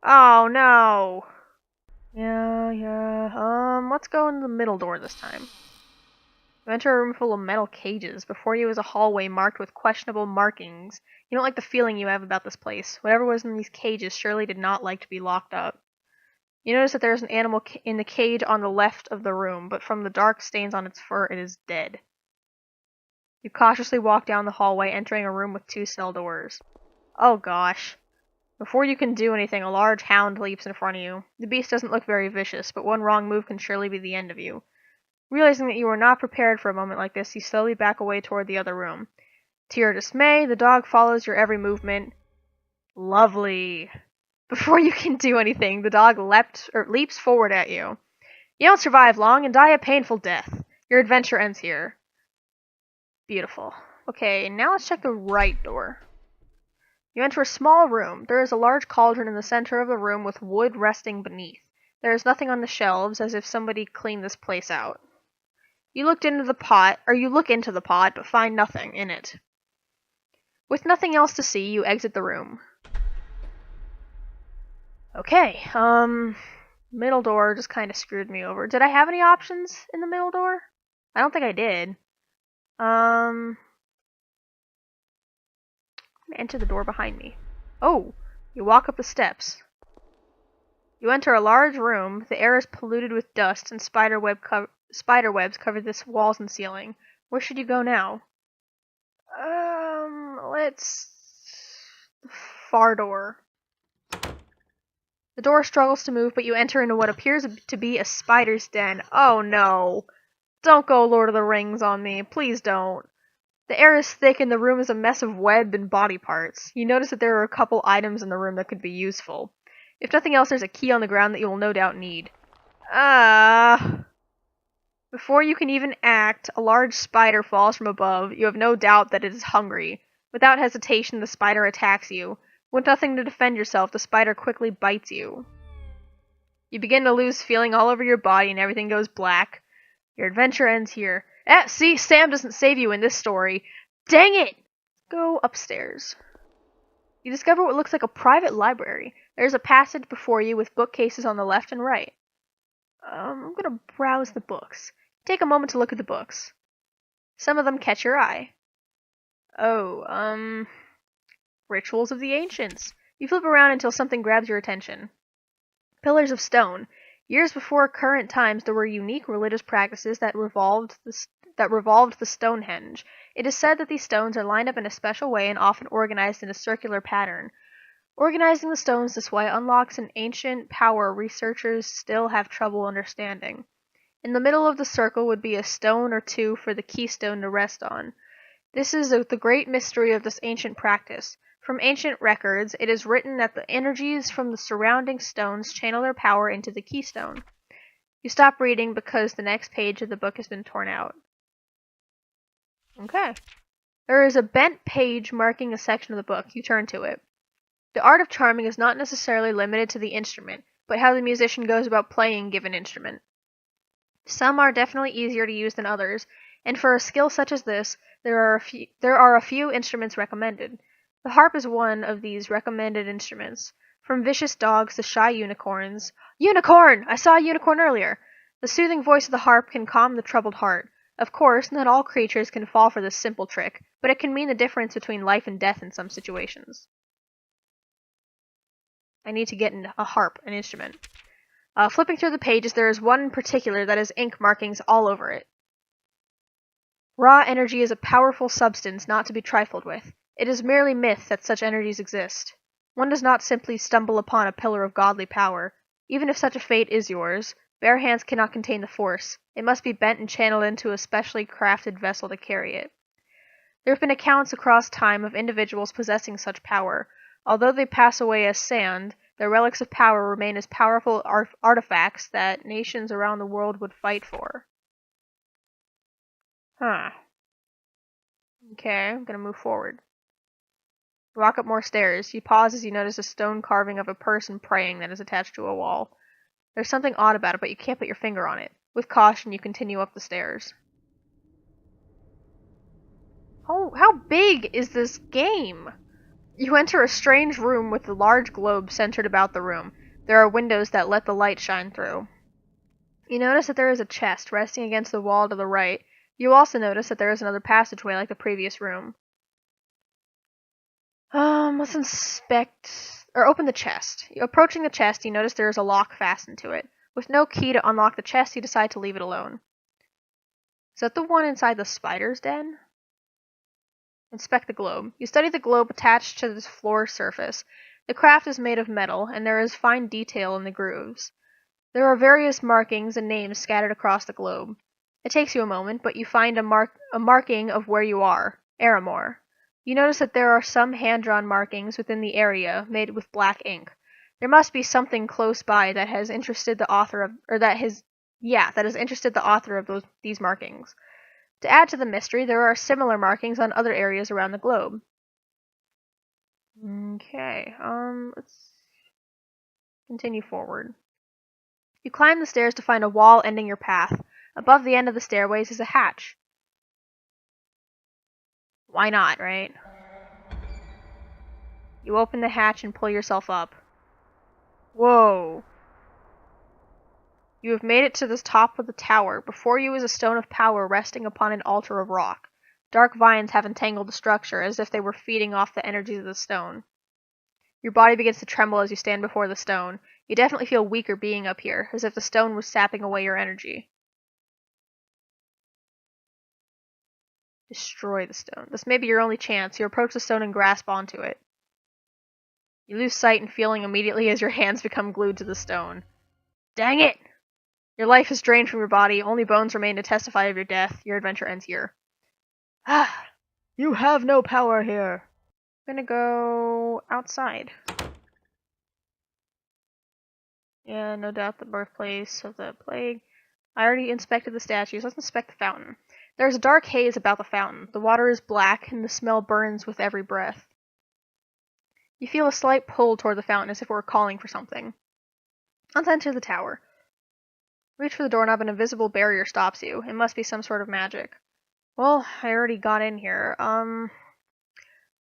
Oh no. Yeah. Let's go in the middle door this time. You enter a room full of metal cages. Before you is a hallway marked with questionable markings. You don't like the feeling you have about this place. Whatever was in these cages surely did not like to be locked up. You notice that there is an animal in the cage on the left of the room, but from the dark stains on its fur, it is dead. You cautiously walk down the hallway, entering a room with two cell doors. Oh gosh. Before you can do anything, a large hound leaps in front of you. The beast doesn't look very vicious, but one wrong move can surely be the end of you. Realizing that you are not prepared for a moment like this, you slowly back away toward the other room. To your dismay, the dog follows your every movement. Lovely. Before you can do anything, the dog leaps forward at you. You don't survive long and die a painful death. Your adventure ends here. Beautiful. Okay, now let's check the right door. You enter a small room. There is a large cauldron in the center of the room with wood resting beneath. There is nothing on the shelves, as if somebody cleaned this place out. You look into the pot, but find nothing in it. With nothing else to see, you exit the room. Okay, middle door just kind of screwed me over. Did I have any options in the middle door? I don't think I did. Enter the door behind me. Oh, you walk up the steps. You enter a large room. The air is polluted with dust, and spider webs cover the walls and ceiling. Where should you go now? Let's... Far door. The door struggles to move, but you enter into what appears to be a spider's den. Oh no. Don't go Lord of the Rings on me. Please don't. The air is thick and the room is a mess of web and body parts. You notice that there are a couple items in the room that could be useful. If nothing else, there's a key on the ground that you will no doubt need. Before you can even act, a large spider falls from above. You have no doubt that it is hungry. Without hesitation, the spider attacks you. With nothing to defend yourself, the spider quickly bites you. You begin to lose feeling all over your body and everything goes black. Your adventure ends here. See, Sam doesn't save you in this story. Dang it! Go upstairs. You discover what looks like a private library. There's a passage before you with bookcases on the left and right. I'm gonna browse the books. Take a moment to look at the books. Some of them catch your eye. Oh, Rituals of the Ancients. You flip around until something grabs your attention. Pillars of Stone. Years before current times, there were unique religious practices that revolved the Stonehenge. It is said that these stones are lined up in a special way and often organized in a circular pattern. Organizing the stones this way unlocks an ancient power researchers still have trouble understanding. In the middle of the circle would be a stone or two for the keystone to rest on. This is the great mystery of this ancient practice. From ancient records, it is written that the energies from the surrounding stones channel their power into the keystone. You stop reading because the next page of the book has been torn out. Okay. There is a bent page marking a section of the book. You turn to it. The art of charming is not necessarily limited to the instrument, but how the musician goes about playing a given instrument. Some are definitely easier to use than others, and for a skill such as this, there are a few instruments recommended. The harp is one of these recommended instruments. From vicious dogs to shy unicorns. Unicorn! I saw a unicorn earlier! The soothing voice of the harp can calm the troubled heart. Of course, not all creatures can fall for this simple trick, but it can mean the difference between life and death in some situations. I need to get a harp, an instrument. Flipping through the pages, there is one in particular that has ink markings all over it. Raw energy is a powerful substance not to be trifled with. It is merely myth that such energies exist. One does not simply stumble upon a pillar of godly power. Even if such a fate is yours, bare hands cannot contain the force. It must be bent and channeled into a specially crafted vessel to carry it. There have been accounts across time of individuals possessing such power. Although they pass away as sand, their relics of power remain as powerful artifacts that nations around the world would fight for. Huh. Okay, I'm gonna move forward. You walk up more stairs. You pause as you notice a stone carving of a person praying that is attached to a wall. There's something odd about it, but you can't put your finger on it. With caution, you continue up the stairs. Oh, how big is this game? You enter a strange room with a large globe centered about the room. There are windows that let the light shine through. You notice that there is a chest resting against the wall to the right. You also notice that there is another passageway like the previous room. Let's inspect or open the chest. Approaching the chest, you notice there is a lock fastened to it. With no key to unlock the chest, you decide to leave it alone. Is that the one inside the spider's den? Inspect the globe. You study the globe attached to the floor surface. The craft is made of metal, and there is fine detail in the grooves. There are various markings and names scattered across the globe. It takes you a moment, but you find a marking of where you are, Aramor. You notice that there are some hand-drawn markings within the area made with black ink. There must be something close by that has interested the author of, or that has interested the author of these markings. To add to the mystery, there are similar markings on other areas around the globe. Okay, let's continue forward. You climb the stairs to find a wall ending your path. Above the end of the stairways is a hatch. Why not, right? You open the hatch and pull yourself up. Whoa. You have made it to the top of the tower. Before you is a stone of power resting upon an altar of rock. Dark vines have entangled the structure, as if they were feeding off the energies of the stone. Your body begins to tremble as you stand before the stone. You definitely feel weaker being up here, as if the stone was sapping away your energy. Destroy the stone. This may be your only chance. You approach the stone and grasp onto it. You lose sight and feeling immediately as your hands become glued to the stone. Dang it! Your life is drained from your body. Only bones remain to testify of your death. Your adventure ends here. Ah! You have no power here. I'm gonna go outside. Yeah, no doubt the birthplace of the plague. I already inspected the statues. Let's inspect the fountain. There's a dark haze about the fountain. The water is black, and the smell burns with every breath. You feel a slight pull toward the fountain as if it were calling for something. Let's enter the tower. Reach for the doorknob, an invisible barrier stops you. It must be some sort of magic. Well, I already got in here.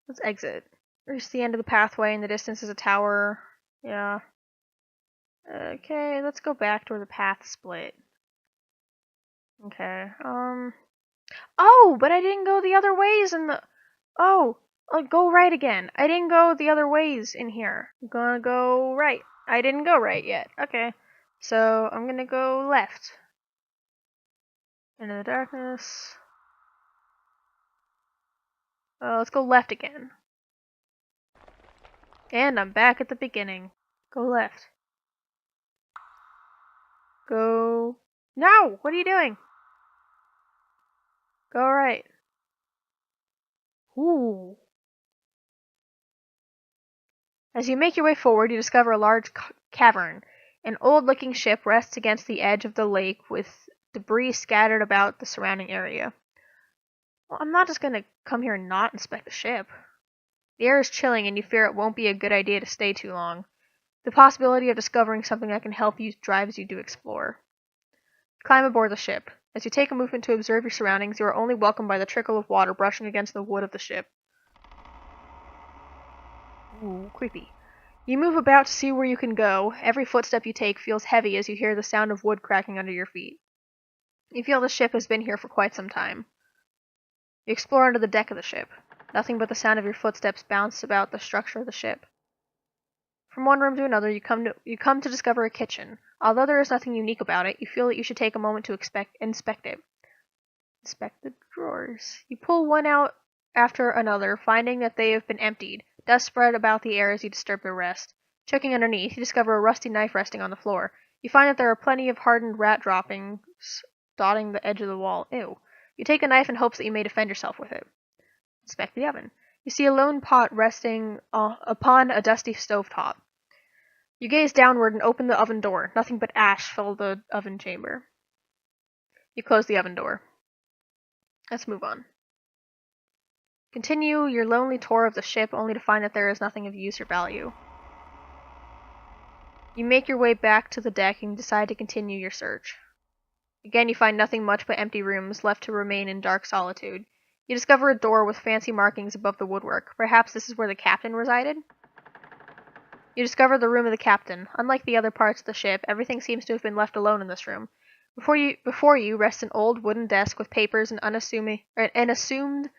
Let's exit. Reach the end of the pathway. In the distance is a tower. Yeah. Okay, let's go back to where the path split. Okay, Oh, but I didn't go the other ways in the... Oh, I'll go right again. I didn't go the other ways in here. I'm gonna go right. I didn't go right yet. Okay. So, I'm gonna go left. Into the darkness. Let's go left again. And I'm back at the beginning. Go left. Go... No! What are you doing? Go right. Ooh. As you make your way forward, you discover a large cavern. An old-looking ship rests against the edge of the lake with debris scattered about the surrounding area. Well, I'm not just gonna come here and not inspect the ship. The air is chilling and you fear it won't be a good idea to stay too long. The possibility of discovering something that can help you drives you to explore. Climb aboard the ship. As you take a movement to observe your surroundings, you are only welcomed by the trickle of water brushing against the wood of the ship. Ooh, creepy. You move about to see where you can go. Every footstep you take feels heavy as you hear the sound of wood cracking under your feet. You feel the ship has been here for quite some time. You explore under the deck of the ship. Nothing but the sound of your footsteps bounce about the structure of the ship. From one room to another, you come to discover a kitchen. Although there is nothing unique about it, you feel that you should take a moment to inspect it. Inspect the drawers. You pull one out after another, finding that they have been emptied. Dust spread about the air as you disturb the rest. Checking underneath, you discover a rusty knife resting on the floor. You find that there are plenty of hardened rat droppings dotting the edge of the wall. Ew. You take a knife in hopes that you may defend yourself with it. Inspect the oven. You see a lone pot resting upon a dusty stovetop. You gaze downward and open the oven door. Nothing but ash filled the oven chamber. You close the oven door. Let's move on. Continue your lonely tour of the ship, only to find that there is nothing of use or value. You make your way back to the deck and decide to continue your search. Again, you find nothing much but empty rooms left to remain in dark solitude. You discover a door with fancy markings above the woodwork. Perhaps this is where the captain resided? You discover the room of the captain. Unlike the other parts of the ship, everything seems to have been left alone in this room. Before you rests an old wooden desk with papers and assumed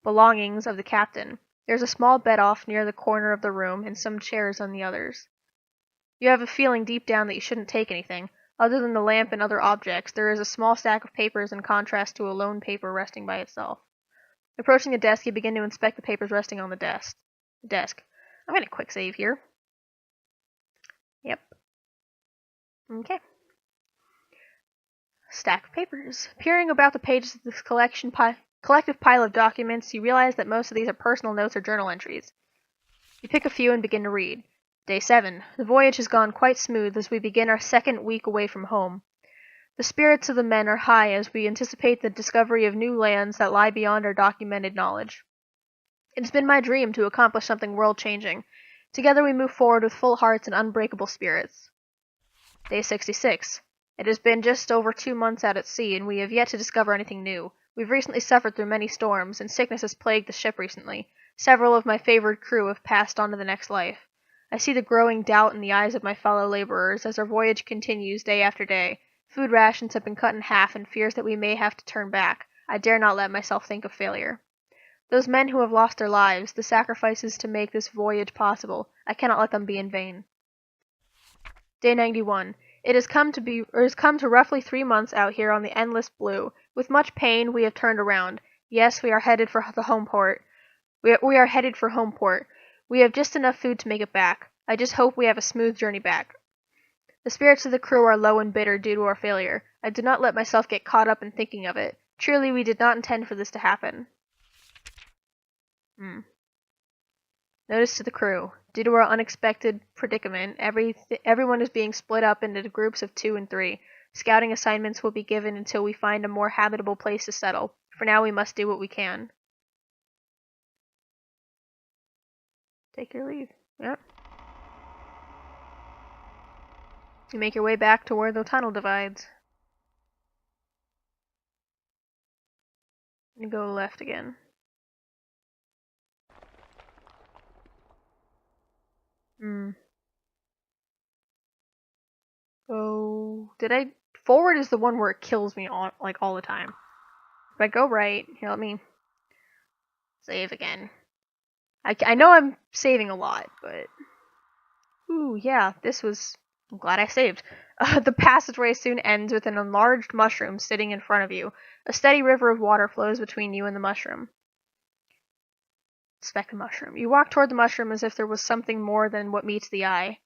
belongings of the captain. There's a small bed off near the corner of the room and some chairs on the others. You have a feeling deep down that you shouldn't take anything. Other than the lamp and other objects, there is a small stack of papers in contrast to a lone paper resting by itself. Approaching the desk, you begin to inspect the papers resting on the desk. I'm going to quick save here. Yep. Okay. Stack of papers. Peering about the pages of this collective pile of documents, you realize that most of these are personal notes or journal entries. You pick a few and begin to read. Day 7. The voyage has gone quite smooth as we begin our second week away from home. The spirits of the men are high as we anticipate the discovery of new lands that lie beyond our documented knowledge. It has been my dream to accomplish something world-changing. Together we move forward with full hearts and unbreakable spirits. Day 66. It has been just over 2 months out at sea, and we have yet to discover anything new. We've recently suffered through many storms, and sickness has plagued the ship recently. Several of my favored crew have passed on to the next life. I see the growing doubt in the eyes of my fellow laborers as our voyage continues day after day. Food rations have been cut in half, and fears that we may have to turn back. I dare not let myself think of failure. Those men who have lost their lives, the sacrifices to make this voyage possible, I cannot let them be in vain. Day 91. It has come to roughly 3 months out here on the endless blue. With much pain, we have turned around. Yes, we are headed for the home port. We are headed for home port. We have just enough food to make it back. I just hope we have a smooth journey back. The spirits of the crew are low and bitter due to our failure. I did not let myself get caught up in thinking of it. Truly, we did not intend for this to happen. Notice to the crew. Due to our unexpected predicament, everyone is being split up into groups of 2 and 3. Scouting assignments will be given until we find a more habitable place to settle. For now, we must do what we can. Take your leave. Yep. You make your way back to where the tunnel divides. You go left again. Forward is the one where it kills me all the time. If I go right, here, let me save again. I know I'm saving a lot, but... Ooh, yeah, I'm glad I saved. The passageway soon ends with an enlarged mushroom sitting in front of you. A steady river of water flows between you and the mushroom. Inspect the mushroom. You walk toward the mushroom as if there was something more than what meets the eye.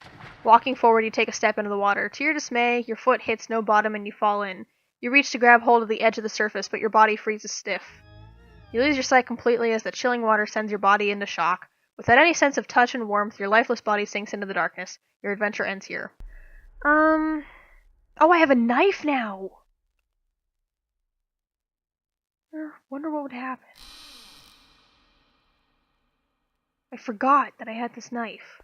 Walking forward, you take a step into the water. To your dismay, your foot hits no bottom and you fall in. You reach to grab hold of the edge of the surface, but your body freezes stiff. You lose your sight completely as the chilling water sends your body into shock. Without any sense of touch and warmth, your lifeless body sinks into the darkness. Your adventure ends here. Oh, I have a knife now! Wonder what would happen. I forgot that I had this knife.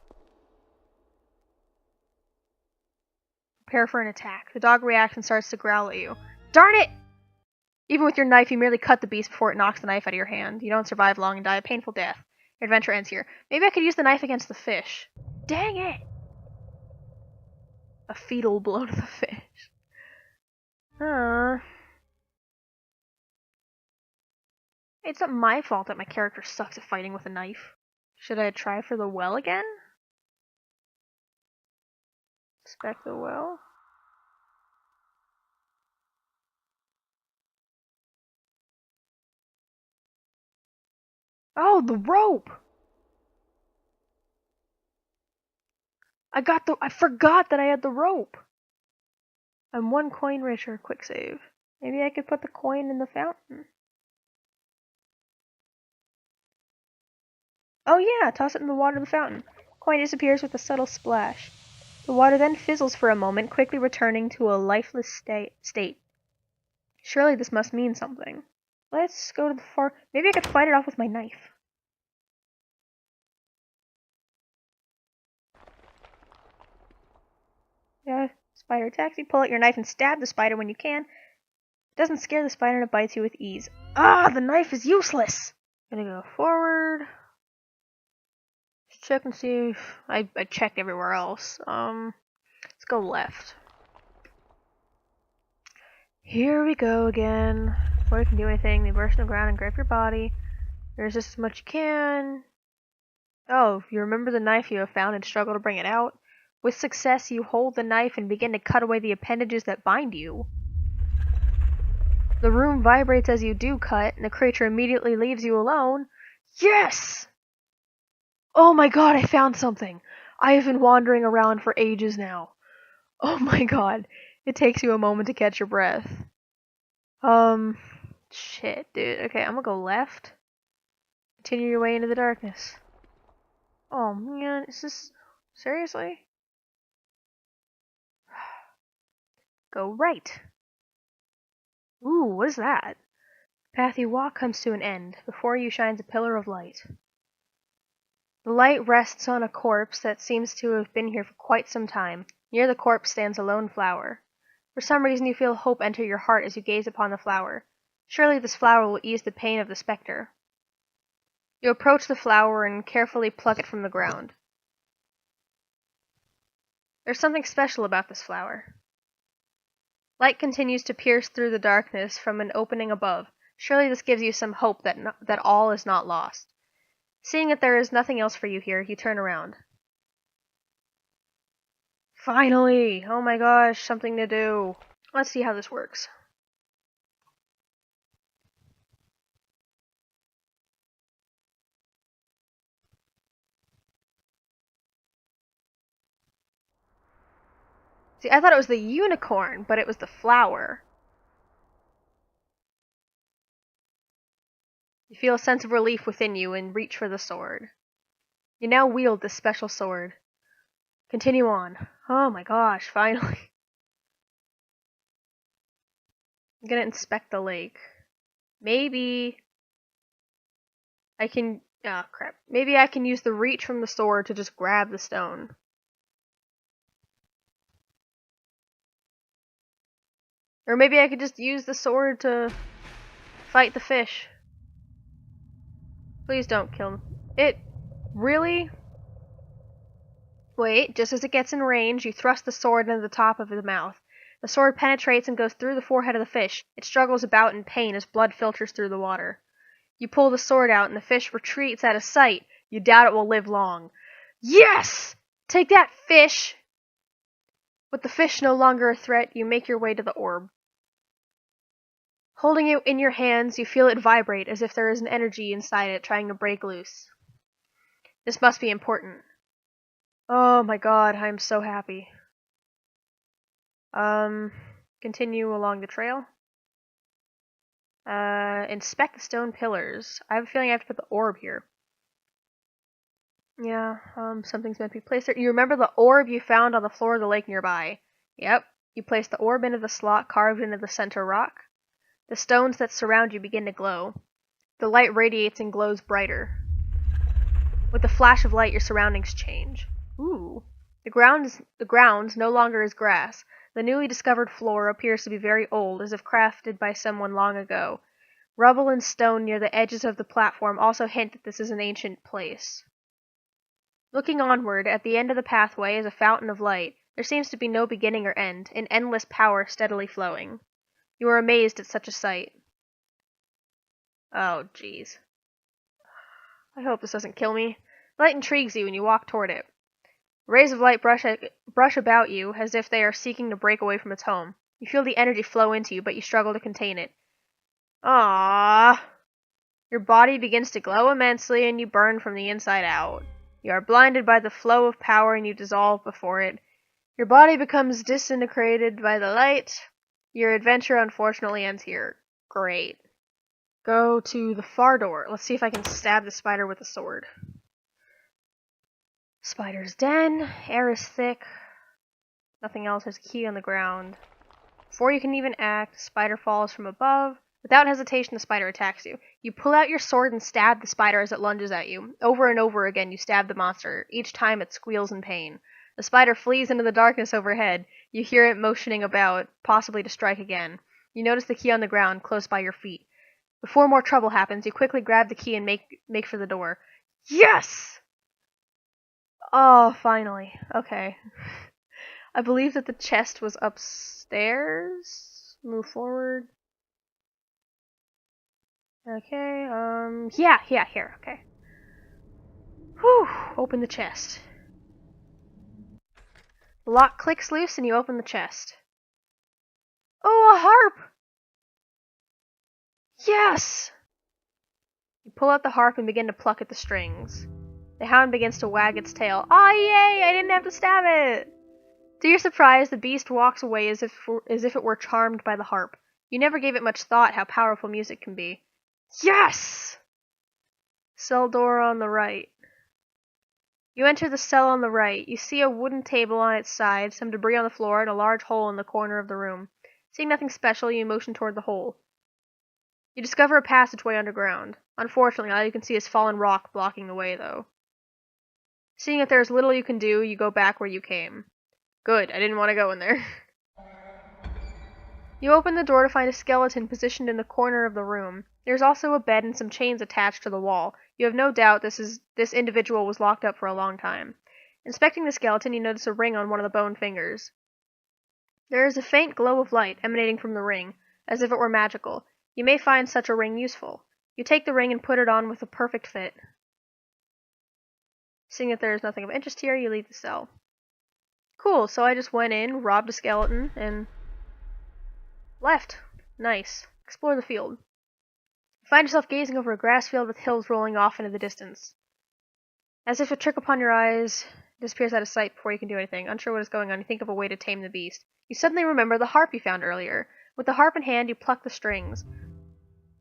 Prepare for an attack. The dog reacts and starts to growl at you. Darn it! Even with your knife, you merely cut the beast before it knocks the knife out of your hand. You don't survive long and die a painful death. Your adventure ends here. Maybe I could use the knife against the fish. Dang it! A fetal blow to the fish. It's not my fault that my character sucks at fighting with a knife. Should I try for the well again? Inspect the well. Oh, the rope! I forgot that I had the rope! I'm 1 coin richer. Quick save. Maybe I could put the coin in the fountain. Oh yeah, toss it in the water of the fountain. Coin disappears with a subtle splash. The water then fizzles for a moment, quickly returning to a lifeless state. Surely this must mean something. Let's go to the far... Maybe I could fight it off with my knife. Yeah, spider attacks you. Pull out your knife and stab the spider when you can. It doesn't scare the spider and it bites you with ease. Ah, the knife is useless! Gonna go forward. Let's check and see if I checked everywhere else. Let's go left. Here we go again. Before you can do anything, they burst on the ground and grab your body. There's just as much you can. Oh, you remember the knife you have found and struggle to bring it out? With success, you hold the knife and begin to cut away the appendages that bind you. The room vibrates as you do cut, and the creature immediately leaves you alone. Yes! Oh my god, I found something! I have been wandering around for ages now. Oh my god. It takes you a moment to catch your breath. Shit, dude. Okay, I'm gonna go left. Continue your way into the darkness. Oh man, is this... seriously? Go right. Ooh, what is that? The path you walk comes to an end. Before you shines a pillar of light. The light rests on a corpse that seems to have been here for quite some time. Near the corpse stands a lone flower. For some reason you feel hope enter your heart as you gaze upon the flower. Surely this flower will ease the pain of the spectre. You approach the flower and carefully pluck it from the ground. There's something special about this flower. Light continues to pierce through the darkness from an opening above. Surely this gives you some hope that all is not lost. Seeing that there is nothing else for you here, you turn around. Finally! Oh my gosh, something to do. Let's see how this works. See, I thought it was the unicorn, but it was the flower. You feel a sense of relief within you and reach for the sword. You now wield this special sword. Continue on. Oh my gosh, finally. I'm gonna inspect the lake. Maybe I can... ah, crap. Maybe I can use the reach from the sword to just grab the stone. Or maybe I could just use the sword to fight the fish. Please don't kill him. It... really? Wait, just as it gets in range, you thrust the sword into the top of the mouth. The sword penetrates and goes through the forehead of the fish. It struggles about in pain as blood filters through the water. You pull the sword out and the fish retreats out of sight. You doubt it will live long. Yes! Take that, fish! With the fish no longer a threat, you make your way to the orb. Holding it in your hands, you feel it vibrate as if there is an energy inside it trying to break loose. This must be important. Oh my god, I'm so happy. Continue along the trail. Inspect the stone pillars. I have a feeling I have to put the orb here. Yeah, something's meant to be placed there. You remember the orb you found on the floor of the lake nearby? Yep. You place the orb into the slot carved into the center rock. The stones that surround you begin to glow. The light radiates and glows brighter. With the flash of light, your surroundings change. Ooh. The grounds no longer is grass. The newly discovered floor appears to be very old, as if crafted by someone long ago. Rubble and stone near the edges of the platform also hint that this is an ancient place. Looking onward, at the end of the pathway is a fountain of light. There seems to be no beginning or end, an endless power steadily flowing. You are amazed at such a sight. Oh, jeez. I hope this doesn't kill me. The light intrigues you and you walk toward it. Rays of light brush about you as if they are seeking to break away from its home. You feel the energy flow into you, but you struggle to contain it. Ah! Your body begins to glow immensely and you burn from the inside out. You are blinded by the flow of power and you dissolve before it. Your body becomes disintegrated by the light. Your adventure unfortunately ends here. Great. Go to the far door. Let's see if I can stab the spider with a sword. Spider's den. Air is thick. Nothing else. There's a key on the ground. Before you can even act, the spider falls from above. Without hesitation, the spider attacks you. You pull out your sword and stab the spider as it lunges at you. Over and over again, you stab the monster. Each time it squeals in pain. The spider flees into the darkness overhead. You hear it motioning about, possibly to strike again. You notice the key on the ground, close by your feet. Before more trouble happens, you quickly grab the key and make for the door. Yes! Oh, finally. Okay. I believe that the chest was upstairs. Move forward. Okay, yeah, here, okay. Whew, open the chest. The lock clicks loose and you open the chest. Oh, a harp! Yes! You pull out the harp and begin to pluck at the strings. The hound begins to wag its tail. Aw, yay! I didn't have to stab it! To your surprise, the beast walks away as if it were charmed by the harp. You never gave it much thought how powerful music can be. Yes! Cell door on the right. You enter the cell on the right. You see a wooden table on its side, some debris on the floor, and a large hole in the corner of the room. Seeing nothing special, you motion toward the hole. You discover a passageway underground. Unfortunately, all you can see is fallen rock blocking the way, though. Seeing that there is little you can do, you go back where you came. Good, I didn't want to go in there. You open the door to find a skeleton positioned in the corner of the room. There's also a bed and some chains attached to the wall. You have no doubt this individual was locked up for a long time. Inspecting the skeleton, you notice a ring on one of the bone fingers. There is a faint glow of light emanating from the ring, as if it were magical. You may find such a ring useful. You take the ring and put it on with a perfect fit. Seeing that there is nothing of interest here, you leave the cell. Cool, so I just went in, robbed a skeleton, and left. Nice. Explore the field. You find yourself gazing over a grass field with hills rolling off into the distance. As if a trick upon your eyes, it disappears out of sight before you can do anything. Unsure what is going on, you think of a way to tame the beast. You suddenly remember the harp you found earlier. With the harp in hand, you pluck the strings.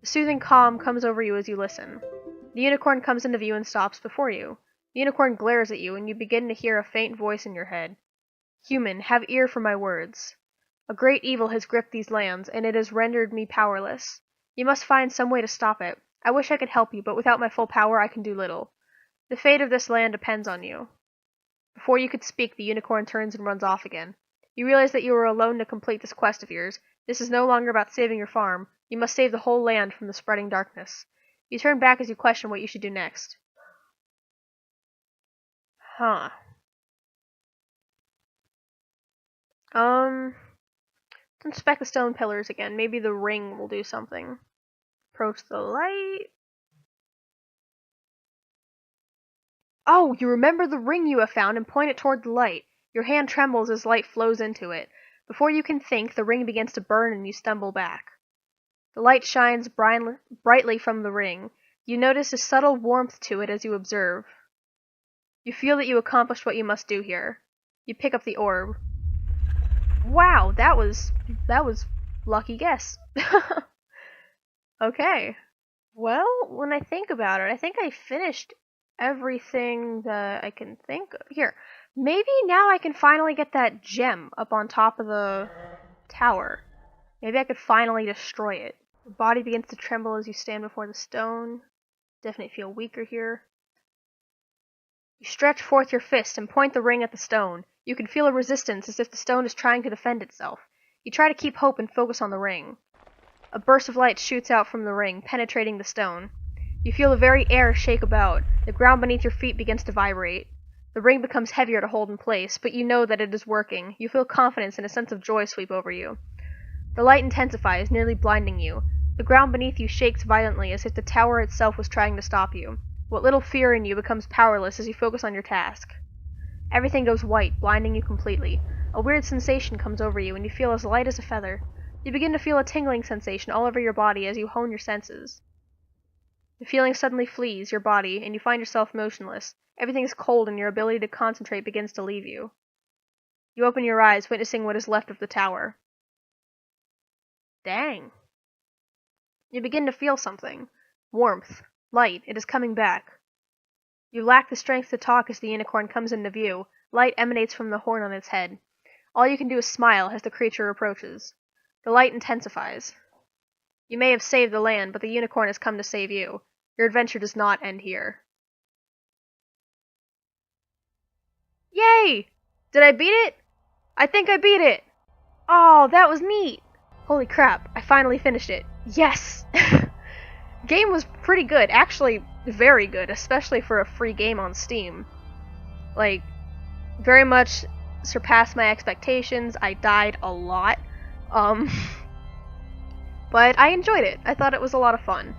A soothing calm comes over you as you listen. The unicorn comes into view and stops before you. The unicorn glares at you, and you begin to hear a faint voice in your head. Human, have ear for my words. A great evil has gripped these lands, and it has rendered me powerless. You must find some way to stop it. I wish I could help you, but without my full power I can do little. The fate of this land depends on you. Before you could speak, the unicorn turns and runs off again. You realize that you are alone to complete this quest of yours. This is no longer about saving your farm. You must save the whole land from the spreading darkness. You turn back as you question what you should do next. Huh. Let's inspect the stone pillars again. Maybe the ring will do something. Approach the light. Oh, you remember the ring you have found and point it toward the light. Your hand trembles as light flows into it. Before you can think, the ring begins to burn and you stumble back. The light shines brightly from the ring. You notice a subtle warmth to it as you observe. You feel that you accomplished what you must do here. You pick up the orb. Wow, that was lucky guess. Okay. Well, when I think about it, I think I finished everything that I can think of. Here, maybe now I can finally get that gem up on top of the tower. Maybe I could finally destroy it. Your body begins to tremble as you stand before the stone. Definitely feel weaker here. You stretch forth your fist and point the ring at the stone. You can feel a resistance as if the stone is trying to defend itself. You try to keep hope and focus on the ring. A burst of light shoots out from the ring, penetrating the stone. You feel the very air shake about. The ground beneath your feet begins to vibrate. The ring becomes heavier to hold in place, but you know that it is working. You feel confidence and a sense of joy sweep over you. The light intensifies, nearly blinding you. The ground beneath you shakes violently as if the tower itself was trying to stop you. What little fear in you becomes powerless as you focus on your task. Everything goes white, blinding you completely. A weird sensation comes over you, and you feel as light as a feather. You begin to feel a tingling sensation all over your body as you hone your senses. The feeling suddenly flees your body, and you find yourself motionless. Everything is cold, and your ability to concentrate begins to leave you. You open your eyes, witnessing what is left of the tower. Dang. You begin to feel something. Warmth. Light. It is coming back. You lack the strength to talk as the unicorn comes into view. Light emanates from the horn on its head. All you can do is smile as the creature approaches. The light intensifies. You may have saved the land, but the unicorn has come to save you. Your adventure does not end here. Yay! Did I beat it? I think I beat it! Oh, that was neat! Holy crap, I finally finished it. Yes! Game was pretty good, actually very good, especially for a free game on Steam. Like, very much surpassed my expectations. I died a lot. But I enjoyed it. I thought it was a lot of fun.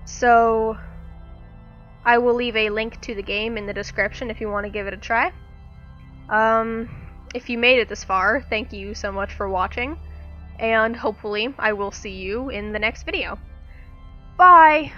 So, I will leave a link to the game in the description if you want to give it a try. If you made it this far, thank you so much for watching, and hopefully I will see you in the next video. Bye!